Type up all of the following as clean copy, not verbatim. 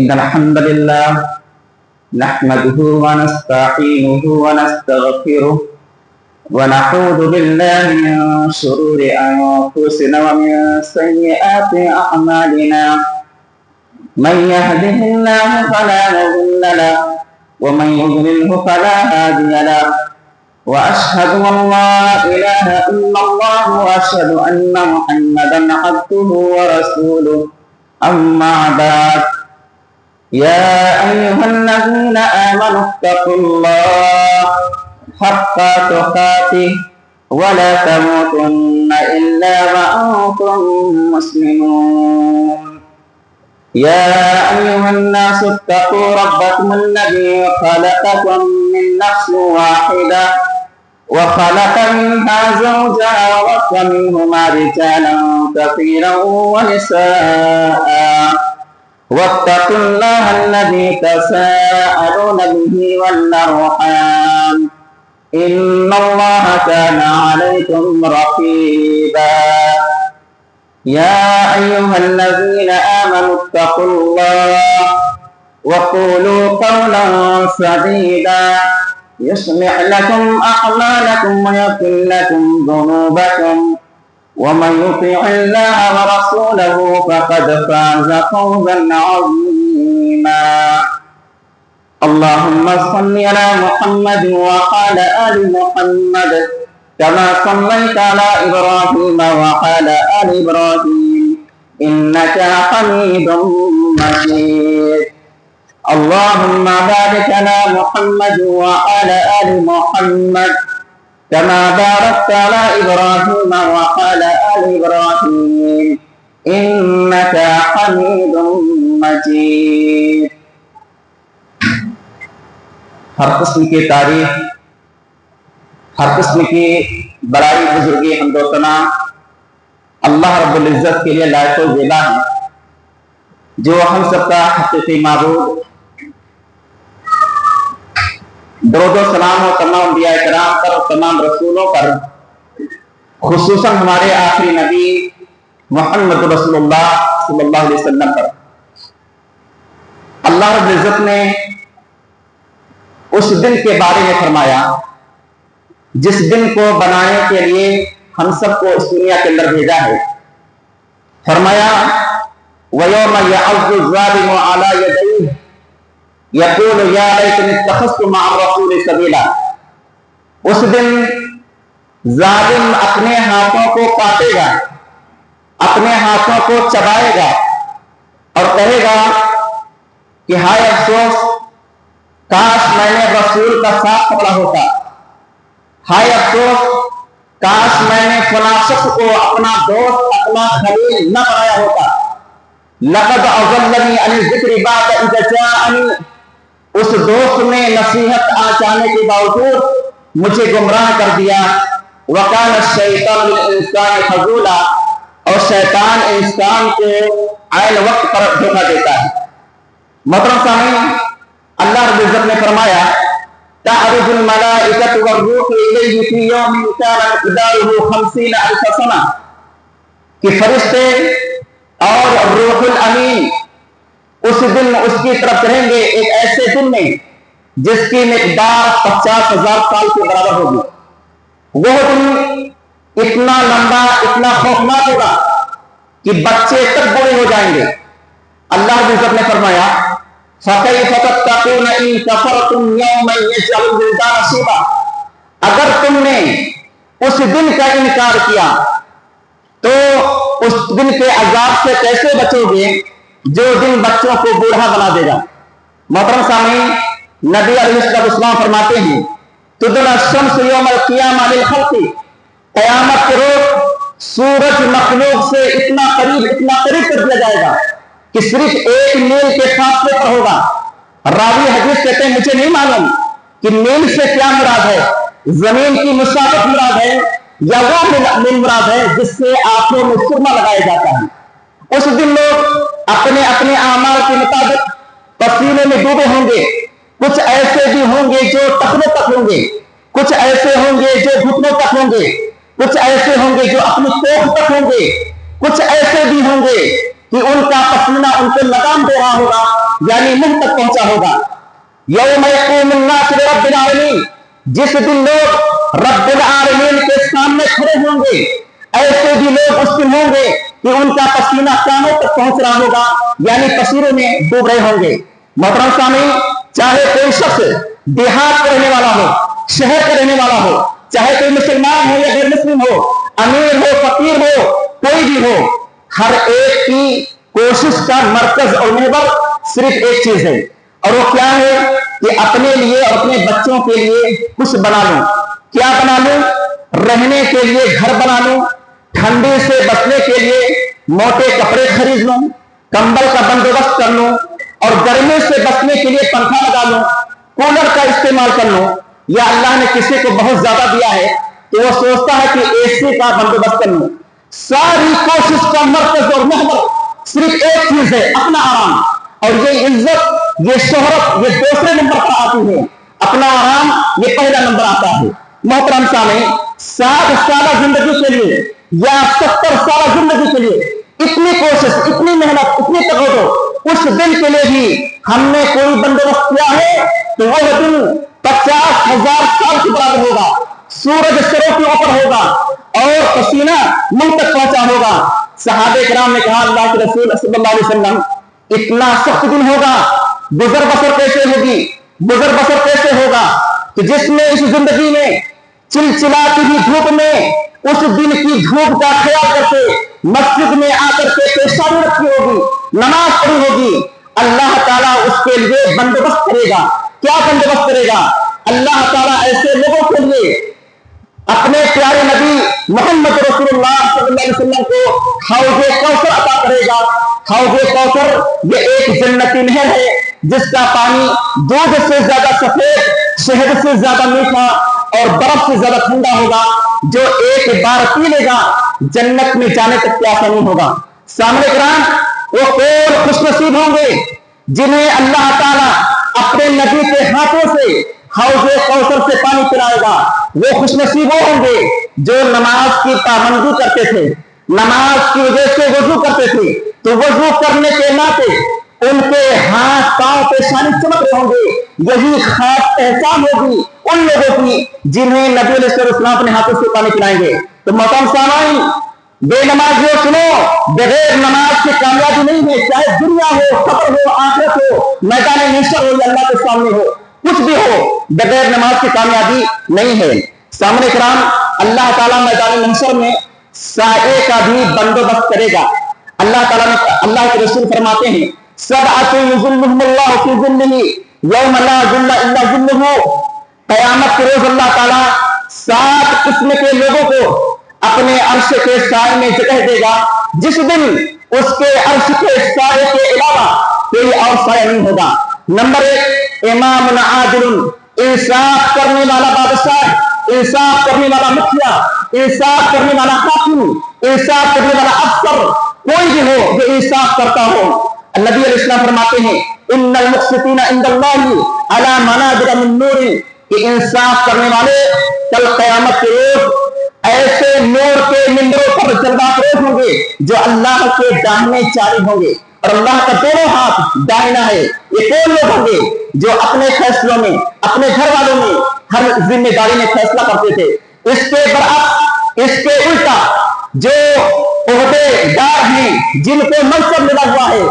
إن الحمد لله نحمده ونستعينه ونستغفره ونعوذ بالله من شرور أنفسنا ومن سيئات أعمالنا من يهده الله فلا مضل له ومن يضلله فلا هادي له وأشهد أن لا إله إلا الله وأشهد أن محمدا عبده ورسوله أما بعد يا أيها الذين آمنوا اتقوا الله حق تقاته ولا تموتن إلا وأنتم مسلمون يا أيها الناس اتقوا ربكم الذي خلقكم من نفس واحدة وخلق منها زوجها وبث منهما رجالا كثيرا ونساء واتقوا الله الذي تساءلون به والأرحام إن الله كان عليكم رقيبا يا أيها الذين آمنوا اتقوا الله وقولوا قولا سديدا يصلح لكم أعمالكم ويغفر لكم ذنوبكم ومن يطع الله ورسوله فقد فاز فوزا عظيما اللهم صل على محمد وعلى آل محمد كما صليت على إبراهيم وعلى آل إبراهيم إنك حميد مجيد اللهم بارك على محمد وعلى آل محمد كما باركت على إبراهيم وعلى آل إبراهيم إنك حميد مجيد ہر قسم کی تعریف، ہر قسم کی بڑائی، بزرگی، حمد و ثنا اللہ رب العزت کے لیے لائق و زیبا ہے، جو ہم سب کا حقیقی معبود۔ درود و سلام و تمام انبیاء کرام پر اور تمام رسولوں پر، خصوصاً ہمارے آخری نبی محمد رسول اللہ صلی اللہ علیہ وسلم پر۔ اللہ رب العزت نے اس دن کے بارے میں فرمایا جس دن کو بنانے کے لیے ہم سب کو اس دنیا کے اندر بھیجا ہے۔ فرمایا وَيَوْمَ يَعَضُّ الظَّالِمُ عَلَى يَدَيْهِ يَقُولُ يَا لَيْتَنِي اتَّخَذْتُ مَعَ الرَّسُولِ سَبِيلًا۔ اس دن ظالم اپنے ہاتھوں کو کاٹے گا، اپنے ہاتھوں کو چبائے گا اور کہے گا کہ ہائے افسوس، کاش میں نے رسول کا ساتھ پکڑا ہوتا، ہائے افسوس، کاش میں نے فلاں شخص کو اپنا دوست، اپنا خلیل نہ بنایا ہوتا۔ لقد اضلنی عن الذکر بعد اذ جاءنی، اس دوست نے نصیحت آ جانے کے باوجود مجھے گمراہ کر دیا۔ وکان الشیطان للانسان خذولا، اور شیطان انسان کو عین وقت پر دھوکہ دیتا ہے۔ محترم سامعین، اللہ رب العزت نے فرمایا تعرج الملائکۃ والروح الیہ فی یوم کان مقدارہ 50,000 سنہ، کہ فرشتے اور روح الامین اس دن اس کی طرف چڑھیں گے ایک ایسے دن میں جس کی مقدار 50,000 سال کے برابر ہوگی۔ وہ دن اتنا لمبا، اتنا خوفناک ہوگا کہ بچے تک بوڑھے ہو جائیں گے۔ اللہ رب العزت نے فرمایا فَكَيْفَ تَتَّقُونَ إِن كَفَرْتُمْ يَوْمًا يَجْعَلُ الْوِلْدَانَ شِيبًا، اگر تم نے اس دن کا انکار کیا تو اس دن کے عذاب سے کیسے بچو گے جو دن بچوں کو بوڑھا بنا دے گا۔ محترم سامعین، نبی علیہ السلام فرماتے ہیں تُدْنَى الشَّمْسُ يَوْمَ الْقِيَامَةِ لِلْخَلْقِ، قیامت کے روز سورج مخلوق سے اتنا قریب کر دیا جائے گا کہ صرف 1 میل کے فاصلے پر ہوگا۔ راوی حدیث کہتے ہیں مجھے نہیں معلوم کہ میل سے کیا مراد ہے، زمین کی مسافت مراد ہے یا وہ میل مراد ہے جس سے آنکھوں میں سرما لگایا جاتا ہے۔ اس دن لوگ اپنے اپنے اعمال کے مطابق پسینے میں ڈوبے ہوں گے۔ کچھ ایسے بھی ہوں گے جو ٹخنوں تک ہوں گے، کچھ ایسے ہوں گے جو گھٹنوں تک ہوں گے، کچھ ایسے ہوں گے جو اپنی کوکھ تک ہوں گے، کچھ ایسے بھی ہوں گے کہ ان کا پسینہ ان کو لگام دے رہا ہوگا یعنی منہ تک پہنچا ہوگا۔ یوم یقوم الناس لرب العالمین، جس دن لوگ رب العالمین کے سامنے کھڑے ہوں گے، ایسے بھی لوگ اس دن ہوں گے کہ ان کا پسینہ کانوں تک پہنچ رہا ہوگا، یعنی پسینے میں ڈوب رہے ہوں گے۔ محترم سامعین، چاہے کوئی شخص دیہات کا رہنے والا ہو، شہر کا رہنے والا ہو، چاہے کوئی مسلمان ہو یا غیر مسلم ہو، امیر ہو فقیر ہو، کوئی بھی ہو، ہر ایک کی کوشش کا مرکز اور محور صرف ایک چیز ہے، اور وہ کیا ہے کہ اپنے لیے اور اپنے بچوں کے لیے کچھ بنا لوں۔ کیا بنا لوں؟ رہنے کے لیے گھر بنا لوں، ٹھنڈی سے بچنے کے لیے موٹے کپڑے خرید لوں، کمبل کا بندوبست کر لوں، اور گرمی سے بچنے کے لیے پنکھا لگا لوں، کولر کا استعمال کر لوں۔ یا اللہ نے کسی کو بہت زیادہ دیا ہے تو وہ سوچتا ہے کہ اے سی کا بندوبست کر لوں۔ ساری کوشش کا مرکز اور محور صرف ایک چیز ہے، اپنا آرام، اور یہ عزت، یہ شہرت، یہ دوسرے نمبر پر آتی ہے، اپنا آرام یہ پہلا نمبر آتا ہے۔ محترم سامعین، 60 سالہ زندگی کے لیے یا 70 سالہ زندگی کے لیے اتنی کوشش، اتنی محنت، اتنی تگود، اس دن کے لیے بھی ہم نے کوئی بندوبست کیا ہے تو وہ دن 50,000 سال کے برابر ہوگا۔ سورج سروں کے اوپر ہوگا اور پسینہ منہ تک پہنچا ہوگا۔ صحابہ کرام نے کہا اللہ کے رسول صلی اللہ علیہ وسلم، اتنا سخت دن ہوگا، گزر بسر کیسے ہوگی؟ گزر بسر کیسے ہوگا کہ جس میں اس زندگی میں چلچلاتی ہوئی دھوپ میں اس دن کی دھوپ کا خیال کرتے مسجد میں آ کر کے پیشانی رکھی ہوگی، نماز پڑھی ہوگی، اللہ تعالیٰ اس کے لیے بندوبست کرے گا۔ کیا بندوبست کرے گا؟ اللہ تعالیٰ ایسے لوگوں کے لیے اپنے پیارے نبی محمد رسول اللہ صلی اللہ علیہ وسلم کو حوض کوثر عطا کرے گا۔ حوض کوثر یہ ایک جنتی نہر ہے جس کا پانی دودھ سے زیادہ سفید، شہد سے زیادہ میٹھا اور برف سے زیادہ ٹھنڈا ہوگا۔ جو ایک بار پی لے گا جنت میں جانے تک پیاسا نہیں ہوگا۔ سامنے کرام، وہ کون خوش نصیب ہوں گے جنہیں اللہ تعالیٰ اپنے نبی کے ہاتھوں سے حوض کوثر سے پانی پلائے گا۔ وہ خوش نصیب ہوں گے جو نماز کی پابندی کرتے تھے، نماز کی وجہ سے وضو کرتے تھے، تو وضو کرنے کے ناطے ان کے ہاتھ پاؤں پیشانی چمک رہے ہوں گے۔ یہی خاص پہچان ہوگی ان لوگوں کی جنہیں نبی علیہ السلام اپنے ہاتھوں سے پانی پلائیں گے۔ تو محترم سامعین، بے نمازیوں سنو، بغیر نماز کی کامیابی نہیں ہے، چاہے دنیا ہو، قبر ہو، آخرت ہو، میدان محشر ہو یا اللہ کے سامنے ہو، کچھ بھی ہو، بغیر نماز کی کامیابی نہیں ہے۔ سامنے کرام، اللہ تعالیٰ میدان محشر میں سائے کا بھی بندوبست کرے گا۔ اللہ تعالیٰ نے، اللہ کے رسول فرماتے ہیں، سبعۃ یظلھم اللہ فی ظلہ یوم لا ظل الا ظلہ۔ قیامت کے روز اللہ تعالیٰ 7 قسم کے لوگوں کو اپنے عرش کے سائے میں جگہ دے گا، جس دن اس کے عرش کے سائے کے علاوہ کوئی اور سایہ نہیں ہوگا۔ نمبر 1، امام عادل، انصاف کرنے والا بادشاہ، انصاف کرنے والا مکھیا، انصاف کرنے والا حاکم، انصاف کرنے والا افسر، کوئی بھی ہو جو انصاف کرتا ہو۔ نبی علیہ السلام فرماتے ہیں، ان المقسطین عند اللہ علی منابر من نور، کہ انصاف کرنے والے کل قیامت کے روز ایسے نور کے منبروں پر جلوہ افروز ہوں گے جو اللہ کے داہنے چاری ہوں گے، اور اللہ کا دونوں ہاتھ دائنا ہے۔ یہ کون لوگ ہوں گے جو اپنے فیصلوں میں، اپنے گھر والوں میں ہر ذمہ داری میں فیصلہ کرتے تھے؟ اس کے برعکس، اس کے الٹا، جو عہدے دار ہیں، جن کو منصب ملا ہوا ہے،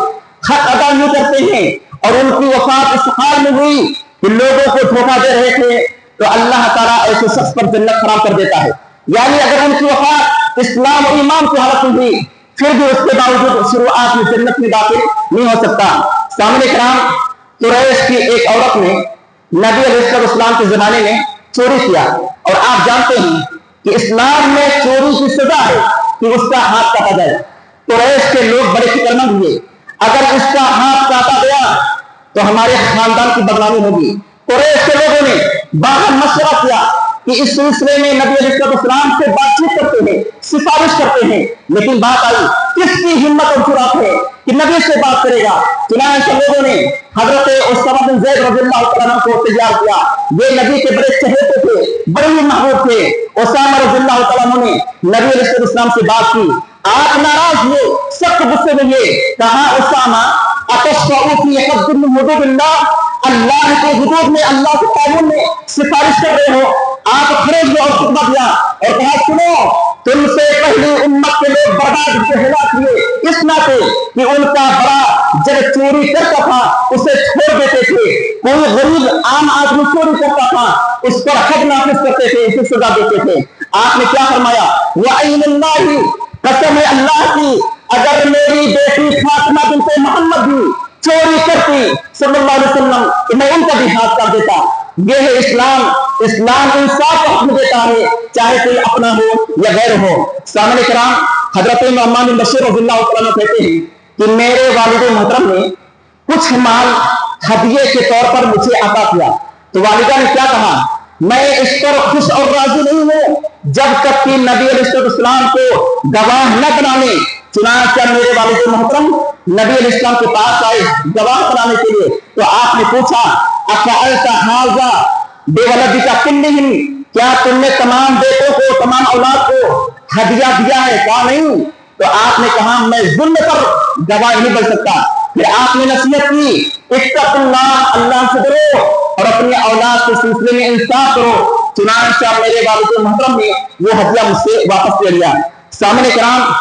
حق ادا نہیں کرتے ہیں، اور ان کی وفات اس حال میں ہوئی کہ لوگوں کو دھوکہ دے رہے تھے، تو اللہ تعالیٰ ایسے شخص پر جنت حرام کر دیتا ہے۔ یعنی اگر ان کی وفات اسلام و ایمان کی حالت میں ہوئی، پھر بھی اس کے باوجود شروعات میں جنت میں داخل نہیں ہو سکتا۔ سامنے کرام، قریش کی ایک عورت نے نبی علیہ السلام کے زمانے میں چوری کیا، اور آپ جانتے ہیں کہ اسلام میں چوری کی سزا ہے کہ اس کا ہاتھ کاٹا جائے۔ قریش کے لوگ بڑے فکر مند ہوئے، اگر اس کا ہاتھ کاٹا گیا تو ہمارے خاندان کی بدنامی ہوگی۔ قریش کے لوگوں نے باہر مشورہ کیا کہ اس سلسلے میں نبی علیہ السلام سے بات چیت کرتے ہیں، سفارش کرتے ہیں، لیکن بات آئی کس کی ہمت اور جرأت ہے کہ نبی سے بات کرے گا؟ چنانچہ لوگوں نے حضرت اسامہ بن زید رضی اللہ تعالیٰ عنہ کو تیار کیا۔ یہ نبی کے بڑے چہیتے تھے، بڑے ہی محبوب تھے۔ اسامہ رضی اللہ تعالیٰ عنہ نے نبی علیہ السلام سے بات کی۔ آپ ناراض ہوئے، سخت غصے میں ہوئے، کہا اسامہ اللہ کے حدود میں, اللہ کے قانون میں سفارش کر رہے ہو. آپ کھڑے ہوئے اور خطبہ دیا اور کہا سنو, تم سے پہلی امت کے لوگ برباد سے ہلاک ہوئے اس ناطے کہ ان کا بڑا جب چوری کرتا تھا اسے چھوڑ دیتے تھے, کوئی غریب عام آدمی چوری کرتا تھا اس پر حد نافذ کرتے تھے, اسے سزا دیتے تھے. آپ نے کیا فرمایا؟ وَعَيْنِ اللَّهِ, قسم ہے اللہ کی, اگر میری بیٹی فاطمہ بنت محمد بھی چوری کرتی صلی اللہ علیہ وسلم تو میں ان کا بھی ہاتھ کر دیتا. یہ ہے اسلام. اسلام انصاف کا حکم دیتا ہے چاہے کوئی اپنا ہو یا غیر ہو. سامنے کرام, حضرت نعمان بن بشیر رضی اللہ عنہ کہتے ہیں کہ میرے والد محترم نے کچھ مال ہدیے کے طور پر مجھے عطا کیا, تو والدہ نے کیا کہا, میں اس پر خوش اور راضی نہیں ہوں جب تک کہ نبی علیہ السلام کو گواہ نہ بنانے. چنانچہ میرے والد محترم نبی علیہ السلام کے پاس آئے گواہ بنانے کے لیے, تو آپ نے پوچھا افعلت ھذا بولدک کلھم, کیا تم نے تمام بیٹوں کو, تمام اولاد کو ہدیہ دیا ہے؟ کہا نہیں. تو آپ نے کہا میں ظلم پر گواہ نہیں بن سکتا. پھر آپ نے نصیحت کی اتق اللہ, اللہ سے ڈرو اور اپنی اولاد کے سلسلے میں انصاف کرو. چنانچہ میرے والد محترم نے وہ ہدیہ مجھ سے واپس لے لیا. سامنے کرام,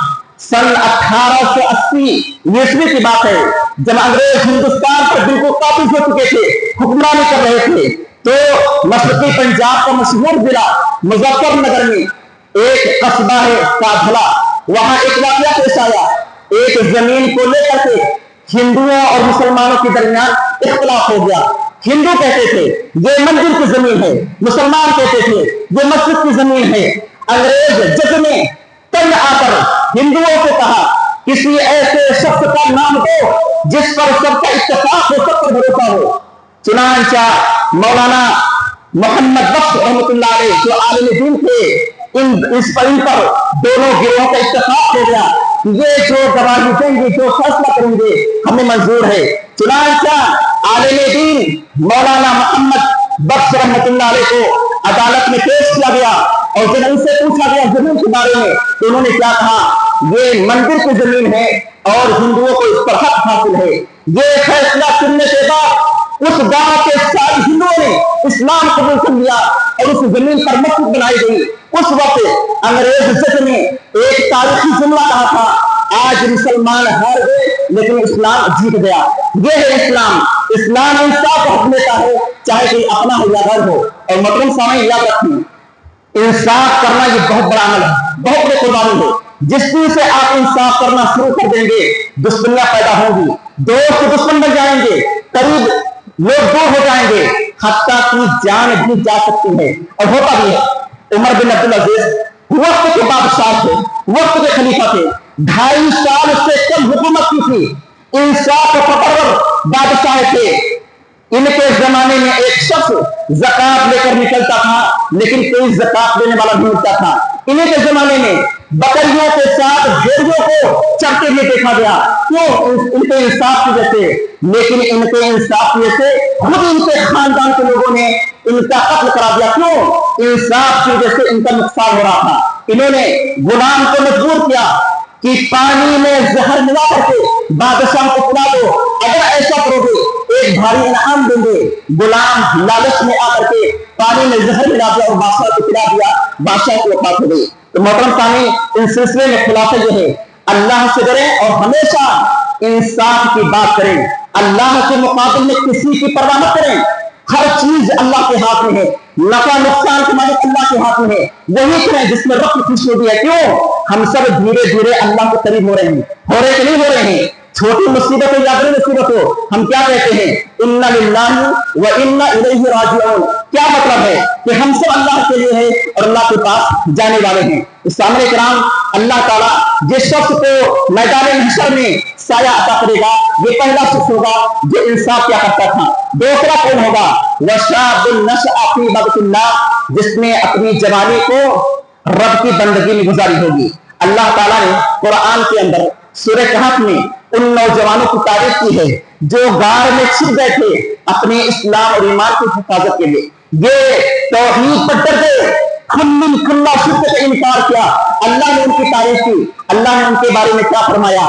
سن 1880 عیسوی کی بات ہے جب انگریز ہندوستان پر بالکل قابض ہو چکے تھے, حکمرانی کر رہے تھے, تو مشرقی پنجاب کا مشہور ضلع مظفر نگر میں ایک قصبہ ہے کاڈھلا, وہاں ایک واقعہ پیش آیا. ایک زمین کو لے کر کے ہندوؤں اور مسلمانوں کے درمیان اختلاف ہو گیا. ہندو کہتے تھے یہ مندر کی زمین ہے, مسلمان کہتے تھے یہ مسجد کی زمین ہے. انگریز جج نے تنگ آ کر ہندوؤں کو کہا کسی ایسے شخص کا نام دو جس پر سب کا اتفاق ہو, سب پر بھروسہ ہو. چنانچہ مولانا محمد بخش رحمۃ اللہ علیہ جو عالم دین تھے, اس پر دونوں گروہوں کا اتفاق ہو گیا. یہ جو گواہی دیں گے, جو فیصلہ کریں گے, ہمیں منظور ہے. چنانچہ عالم دین مولانا محمد بخش رحمۃ اللہ علیہ کو عدالت میں پیش کیا گیا اور جب ان سے پوچھا گیا زمین کے بارے میں تو انہوں نے کیا کہا, یہ مندر کی زمین ہے اور ہندوؤں کو اس پر حق حاصل ہے. یہ فیصلہ سننے کے بعد اس گاؤں کے سارے ہندوؤں نے اسلام قبول کر لیا اور اس زمین پر مسجد بنائی گئی. اس وقت انگریز جج نے ایک تاریخی جملہ کہا تھا, آج مسلمان ہار گئے لیکن اسلام جیت گیا. یہ ہے اسلام. اسلام انصاف کا حکم دیتا ہے چاہے کوئی اپنا ہو یا غیر ہو. اور محترم سامعین یاد رکھیں, انصاف کرنا یہ بہت بڑا عمل ہے, بہت بڑی قربانی ہے. جس دن سے آپ انصاف کرنا شروع کر دیں گے دشمنیاں پیدا ہوں گی, دوست دشمن بن جائیں گے, قریب لوگ دور ہو جائیں گے, حتیٰ کی جان بھی جا سکتی ہے. اور ہوتا بھی ہے. عمر بن عبدالعزیز وقت کے بادشاہ تھے, وقت کے خلیفہ تھے, 2.5 سال سے کم حکومت کی تھی, انصاف و پرور بادشاہ تھے. ان کے زمانے میں ایک شخص زکات لے کر نکلتا تھا لیکن کوئی زکات لینے والا نہیں ملتا تھا. انہیں کے زمانے میں بکریوں کے ساتھ بھیڑیوں کو چرتے ہوئے دیکھا گیا. کیوں؟ ان کے انصاف کی وجہ سے. لیکن ان کے انصاف کی وجہ سے خود ان کے خاندان کے لوگوں نے ان کا قتل کرا دیا. کیوں؟ انصاف کی وجہ سے ان کا نقصان ہو رہا تھا. انہوں نے غلام کو مجبور کیا کہ پانی میں زہر ملا کر کے بادشاہ کو پلا دو, اگر ایسا کرو گے ایک بھاری انعام دیں گے. غلام لالچ میں آ کر کے پانی میں زہر ملا دیا اور بادشاہ کو پلا دیا, بادشاہ کی وفات ہو گئی. تو محترم سامعین, ان سلسلے میں خلاصہ یہ ہے, اللہ سے ڈریں اور ہمیشہ انصاف کی بات کریں. اللہ کے مقابل میں کسی کی پرواہ نہ کریں. ہر چیز اللہ کے ہاتھ میں ہے, نفع نقصان کے مالک اللہ کے ہاتھ میں ہے. وہی کریں جس میں رب خوش ہوتی ہے. کیوں؟ ہم سب دھیرے دھیرے اللہ کے قریب ہو رہے ہیں, ہو رہے کہ نہیں ہو رہے ہیں. چھوٹی مصیبت ہو یا بڑی مصیبت ہو, ہم کیا کہتے ہیں, انا للہ و انا الیہ راجعون. کیا مطلب ہے کہ ہم سب اللہ کے لیے ہیں اور اللہ کے پاس جانے والے ہیں. سامنے کرام, اللہ تعالیٰ جس شخص کو میدان محشر میں سایہ عطا کرے گا یہ پہلا شخص ہوگا جو انصاف کیا کرتا تھا. دوسرا کون ہوگا؟ وشاب نشأ فی عبادۃ اللہ, جس نے اپنی جوانی کو رب کی بندگی میں گزاری ہوگی. اللہ تعالیٰ نے قرآن کے اندر سورہ کہف میں ان نوجوانوں کی تعریف کی ہے جو غار میں چھپ گئے تھے اپنے اسلام اور ایمان کی حفاظت کے لیے. یہ توحید پر ڈر گئے, کھلا شرک سے انکار کیا. اللہ نے ان کی تعریف کی. اللہ نے ان کے بارے میں کیا فرمایا؟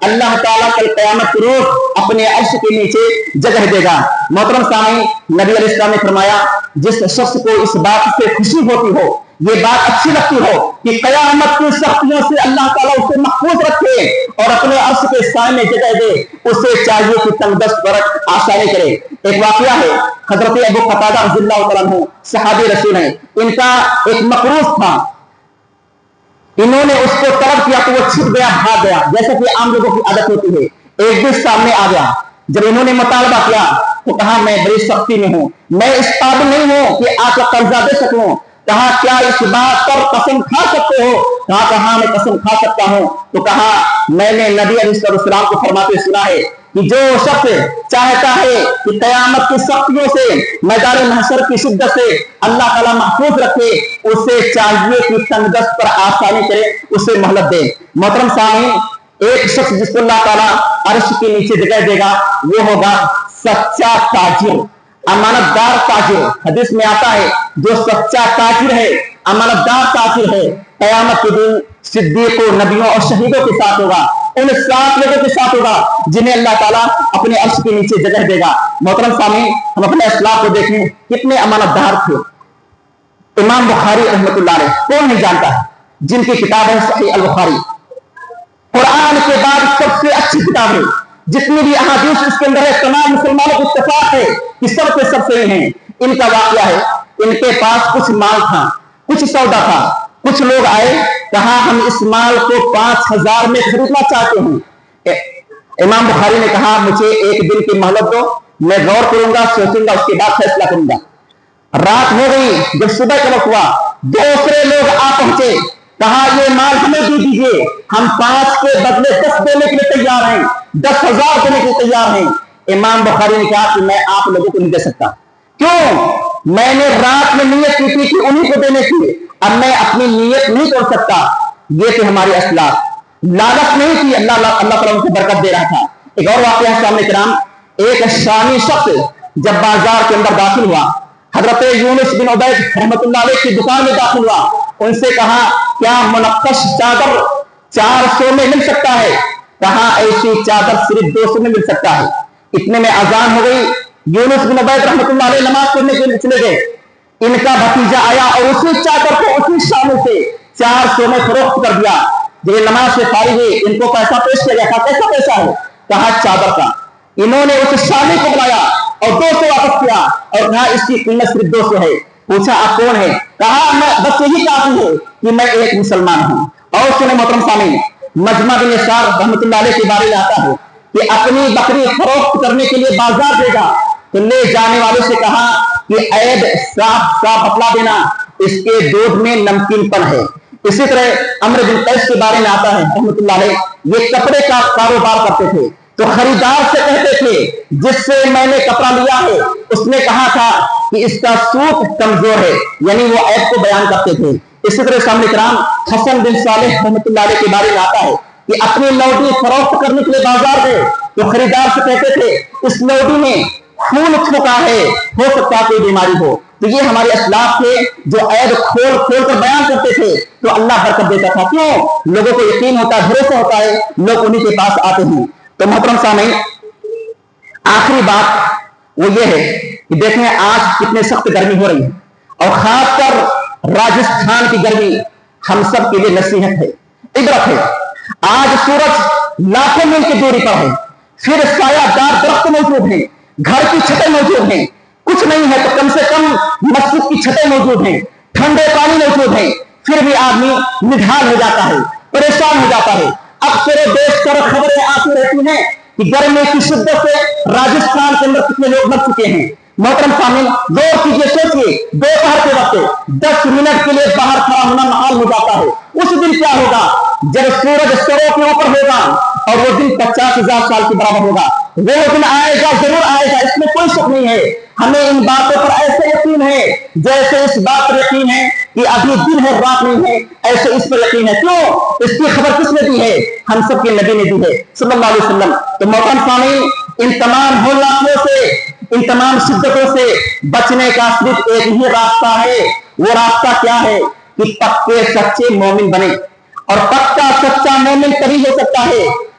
اللہ تعالیٰ کل قیامت کے روز اپنے عرش کے نیچے جگہ دے گا۔ محترم سامعین، نبی علیہ السلام نے فرمایا جس شخص کو اس بات سے خوشی ہوتی ہو، یہ بات اچھی لگتی ہو کہ قیامت کی سختیوں سے اللہ تعالیٰ اسے محفوظ رکھے اور اپنے عرش کے سائے میں جگہ دے، اسے چاہیے کہ تنگدست پر آسانی کرے۔ ایک واقعہ ہے، حضرت ابو قتادہ رضی اللہ تعالیٰ عنہ صحابی رسول ہیں، ان کا ایک مقروض تھا، انہوں نے اس کو طلب کیا تو وہ چھپ گیا، بھاگ گیا، جیسا کہ عام لوگوں کی عادت ہوتی ہے۔ ایک دن سامنے آ گیا، جب انہوں نے مطالبہ کیا تو کہا میں بڑی سختی میں ہوں، میں اس قابل نہیں ہوں کہ آپ کا قرضہ دے سکوں۔ کہا کیا اس بات پر قسم کھا سکتے ہو؟ کہا ہاں میں قسم کھا سکتا ہوں۔ تو کہا میں نے نبی علیہ السلام کو فرماتے سنا ہے کہ جو شخص چاہتا ہے کہ قیامت کی سختیوں سے، میدان محشر کی شدت سے اللہ تعالیٰ محفوظ رکھے، اسے چاہیے کہ تنگدست پر آسانی کرے، اسے مہلت دے۔ محترم سامعین، ایک شخص جس کو اللہ تعالیٰ عرش کے نیچے جگہ دے گا وہ ہوگا سچا تاجر، امانت دار تاجر۔ حدیث میں آتا ہے جو سچا تاجر ہے، امانت دار تاجر ہے، قیامت کے دن صدیقوں، نبیوں اور شہیدوں کے ساتھ ہوگا، ان 7 لوگوں کے ساتھ ہوگا جنہیں اللہ تعالیٰ اپنے عرش کے نیچے جگہ دے گا۔ محترم سامعین، ہم اپنے اسلاف کو دیکھیں کتنے امانت دار تھے۔ امام بخاری رحمۃ اللہ علیہ، کون نہیں جانتا ہے، جن کی کتاب ہے صحیح البخاری، قرآن کے بعد سب سے اچھی کتاب ہے، جتنی بھی احادیث اس کے اندر ہے تمام مسلمانوں کو اتفاق ہے کہ سب سے سب صحیح ہیں۔ ان کا واقعہ ہے، ان کے پاس کچھ مال تھا، کچھ سودا تھا، کچھ لوگ آئے، کہا ہم اس مال کو 5000 میں خریدنا چاہتے ہیں۔ امام بخاری نے کہا مجھے 1 دن کی مہلت دو، میں غور کروں گا، سوچوں گا، اس کے بعد فیصلہ کروں گا۔ رات ہو گئی، جب صبح کا وقت ہوا دوسرے لوگ آ پہنچے، کہا یہ مال ہمیں دے دیجیے، ہم 5 کے بدلے 10 دینے کے لیے تیار ہیں، 10,000 دینے کے لیے تیار ہیں۔ امام بخاری نے کہا کہ میں آپ لوگوں کو نہیں دے سکتا، کیوں؟ میں نے رات میں نیت کی تھی کہ انہیں کو دینے کی، اب میں اپنی نیت نہیں توڑ سکتا۔ یہ تھے ہمارے اسلاف، لالچ نہیں تھی، اللہ تعالیٰ ان کو برکت دے رہا تھا۔ ایک اور واقعہ ہے سامنے کرام، ایک شامی شخص جب بازار کے اندر داخل ہوا، حضرت یونس بن عبید رحمۃ اللہ علیہ کی دکان میں داخل ہوا، ان سے کہا کیا منقش چادر 400 میں مل سکتا ہے؟ کہا ایسی چادر صرف 200 میں مل سکتا ہے۔ اتنے میں اذان ہو گئی، یونس بن عبید رحمۃ اللہ علیہ نماز پڑھنے کے لیے چلے گئے، ان کا بھتیجا آیا اور اسی چادر کو اسی شام سے 400 میں فروخت کر دیا۔ جب یہ نماز سے فارغ ہوئے، ان کو پیسہ پیش کیا گیا، کیسا پیسہ ہے؟ کہا چادر کا۔ انہوں نے اس شامی کو بلایا اور 200 واپس کیا اور کہا اس کی قیمت صرف 200 ہے۔ پوچھا آپ کون ہے؟ کہا میں بس یہی کافی ہے کہ میں ایک مسلمان ہوں۔ اور سنیں محترم سامعین، مجمع بن یسار رحمۃ اللہ علیہ کے بارے میں آتا ہے کہ اپنی بکری فروخت کرنے کے لیے بازار دے گا تو لے جانے والوں سے کہا کہ عیب صاف بتلا دینا، اس کے دودھ میں نمکین پن ہے۔ اسی طرح عمرو بن قیس کے بارے میں آتا ہے رحمۃ اللہ علیہ، یہ کپڑے کا کاروبار کرتے تھے تو خریدار سے کہتے تھے جس سے میں نے کپڑا لیا ہے اس نے کہا تھا کہ اس کا سوت کمزور ہے، یعنی وہ عیب کو بیان کرتے تھے۔ اسی طرح سامنے کرام حسن بن صالح رحمۃ اللہ علیہ کے بارے میں آتا ہے کہ اپنی لوڈی فروخت کرنے کے لیے بازار گئے تو خریدار سے کہتے تھے اس لوڈی میں خون پھونکا ہے، ہو سکتا ہے کوئی بیماری ہو۔ تو یہ ہمارے اسلاف تھے جو عیب کھول کر بیان کرتے تھے تو اللہ برکت دیتا تھا، کیوں؟ لوگوں کو یقین ہوتا ہے، بھروسہ ہوتا ہے، لوگ انہی کے پاس آتے ہیں۔ تو محترم سامعین، آخری بات وہ یہ ہے کہ دیکھیں آج کتنے سخت گرمی ہو رہی ہے اور خاص کر راجستھان کی گرمی ہم سب کے لیے نصیحت ہے، عبرت ہے۔ آج سورج لاکھوں میل کی دوری پر ہے، پھر سایہ دار درخت موجود ہیں، گھر کی چھتیں موجود ہیں، کچھ نہیں ہے تو کم سے کم مسجد کی چھتیں موجود ہیں، ٹھنڈے پانی موجود ہیں، پھر بھی آدمی نڈھال ہو جاتا ہے، پریشان ہو جاتا ہے۔ اکثر و بیشتر خبریں آتی رہتی ہیں کہ گرمی کی شدت سے راجستھان کے اندر کتنے لوگ مر چکے ہیں۔ محترم سامعین، غور کیجیے، سوچیے، دوپہر کے وقت 10 منٹ کے لیے باہر کھڑا ہونا محال ہو جاتا ہے۔ اس دن کیا ہوگا جب سورج سروں کے اوپر ہوگا اور وہ دن 50,000 سال کے برابر ہوگا۔ وہ دن آئے گا، ضرور آئے گا، اس میں کوئی شک نہیں ہے۔ ہمیں ان باتوں پر ایسے یقین ہے جیسے اس بات پر یقین ہے کہ ابھی دن ہے رات نہیں ہے، ایسے اس پر یقین ہے۔ کیوں؟ اس کی خبر کس نے دی ہے؟ ہم سب کے نبی نے دی ہے صلی اللہ علیہ وسلم۔ تو محترم سامعین، ان تمام ہولناکیوں سے، ان تمام شدتوں سے بچنے کا صرف ایک ہی راستہ ہے۔ وہ راستہ کیا ہے کہ پکے سچے مومن بنے، اور پکا سچا مومن تبھی ہو سکتا ہے